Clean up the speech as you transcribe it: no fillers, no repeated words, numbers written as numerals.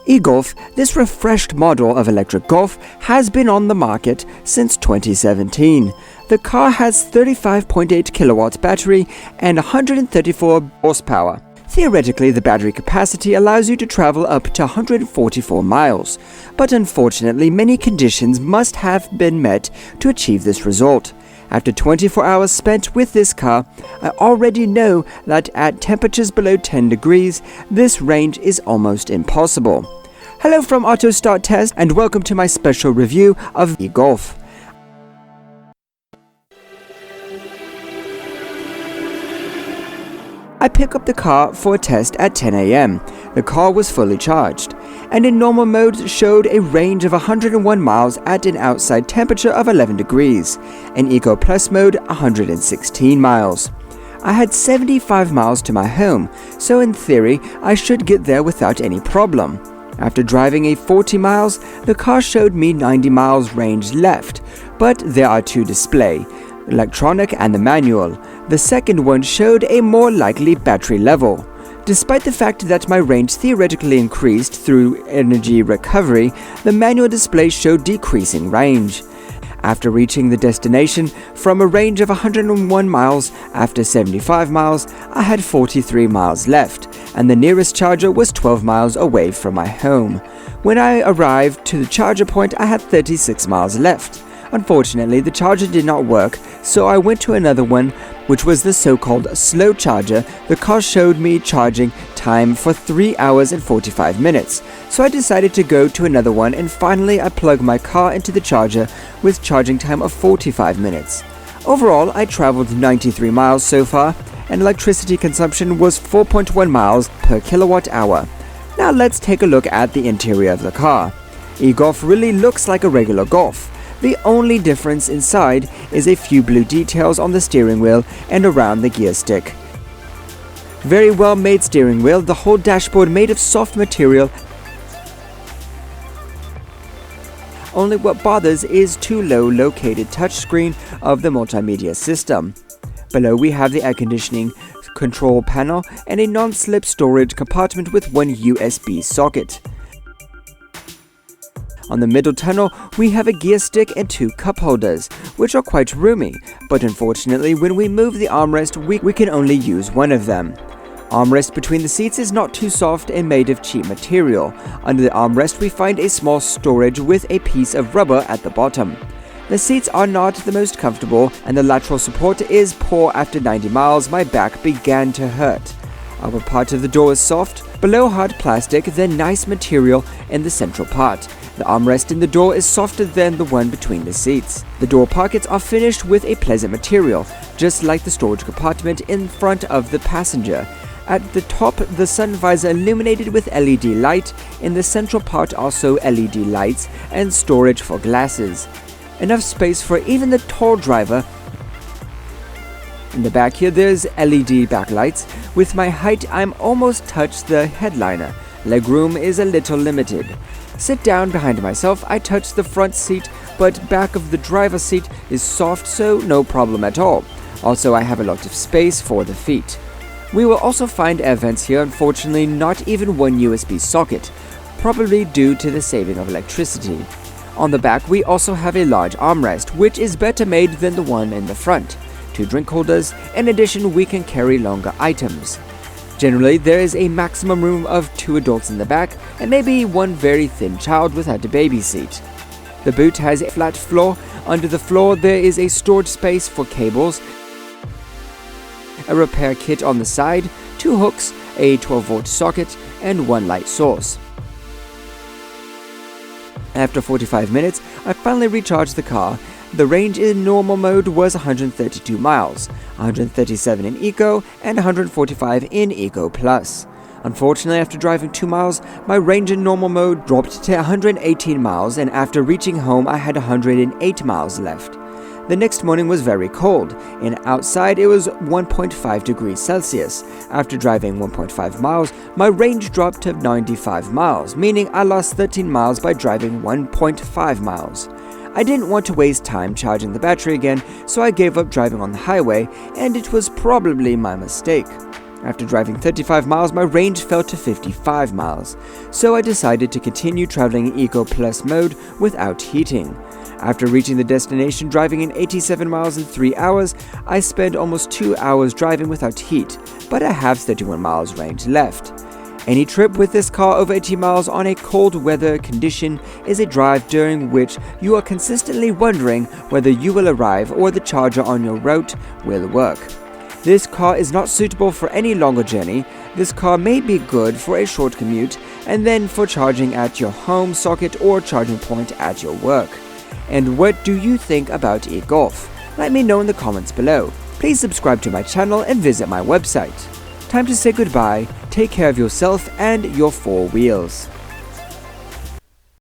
e-Golf, this refreshed model of electric Golf, has been on the market since 2017. The car has 35.8 kilowatt battery and 134 horsepower. Theoretically, the battery capacity allows you to travel up to 144 miles, but unfortunately many conditions must have been met to achieve this result. After 24 hours spent with this car, I already know that at temperatures below 10 degrees, this range is almost impossible. Hello from Auto Start Test and welcome to my special review of e-Golf. I picked up the car for a test at 10 a.m. The car was fully charged, and in normal mode showed a range of 101 miles at an outside temperature of 11 degrees. In Eco Plus mode, 116 miles. I had 75 miles to my home, so in theory, I should get there without any problem. After driving 40 miles, the car showed me 90 miles range left, but there are two displays, electronic and the manual. The second one showed a more likely battery level. Despite the fact that my range theoretically increased through energy recovery, the manual display showed decreasing range. After reaching the destination, from a range of 101 miles, after 75 miles, I had 43 miles left, and the nearest charger was 12 miles away from my home. When I arrived to the charger point, I had 36 miles left. Unfortunately, the charger did not work, so I went to another one, which was the so-called slow charger. The car showed me charging time for 3 hours and 45 minutes, so I decided to go to another one, and finally I plugged my car into the charger with charging time of 45 minutes. Overall, I traveled 93 miles so far, and electricity consumption was 4.1 miles per kilowatt hour. Now let's take a look at the interior of the car. e-Golf really looks like a regular Golf. The only difference inside is a few blue details on the steering wheel and around the gear stick. Very well made steering wheel, the whole dashboard made of soft material. Only what bothers is too low located touchscreen of the multimedia system. Below we have the air conditioning control panel and a non-slip storage compartment with one USB socket. On the middle tunnel, we have a gear stick and two cup holders, which are quite roomy, but unfortunately when we move the armrest, we can only use one of them. Armrest between the seats is not too soft and made of cheap material. Under the armrest we find a small storage with a piece of rubber at the bottom. The seats are not the most comfortable and the lateral support is poor. After 90 miles, my back began to hurt. Upper part of the door is soft, below hard plastic, then nice material in the central part. The armrest in the door is softer than the one between the seats. The door pockets are finished with a pleasant material, just like the storage compartment in front of the passenger. At the top, the sun visor illuminated with LED light, in the central part also LED lights and storage for glasses. Enough space for even the tall driver. In the back here there's LED backlights. With my height I'm almost touched the headliner. Legroom is a little limited. Sit down behind myself, I touch the front seat, but back of the driver's seat is soft, so no problem at all. Also, I have a lot of space for the feet. We will also find air vents here, unfortunately not even one USB socket, probably due to the saving of electricity. On the back we also have a large armrest, which is better made than the one in the front. Two drink holders. In addition, we can carry longer items. Generally, there is a maximum room of 2 adults in the back and maybe one very thin child without a baby seat. The boot has a flat floor. Under the floor there is a storage space for cables, a repair kit on the side, 2 hooks, a 12-volt socket, and one light source. After 45 minutes, I finally recharged the car. The range in normal mode was 132 miles, 137 in Eco, and 145 in Eco Plus. Unfortunately, after driving 2 miles, my range in normal mode dropped to 118 miles, and after reaching home I had 108 miles left. The next morning was very cold, and outside it was 1.5 degrees Celsius. After driving 1.5 miles, my range dropped to 95 miles, meaning I lost 13 miles by driving 1.5 miles. I didn't want to waste time charging the battery again, so I gave up driving on the highway, and it was probably my mistake. After driving 35 miles, my range fell to 55 miles, so I decided to continue traveling in Eco Plus mode without heating. After reaching the destination driving in 87 miles in 3 hours, I spent almost 2 hours driving without heat, but I have 31 miles range left. Any trip with this car over 80 miles on a cold weather condition is a drive during which you are consistently wondering whether you will arrive or the charger on your route will work. This car is not suitable for any longer journey. This car may be good for a short commute and then for charging at your home socket or charging point at your work. And what do you think about e-Golf? Let me know in the comments below. Please subscribe to my channel and visit my website. Time to say goodbye, take care of yourself and your four wheels.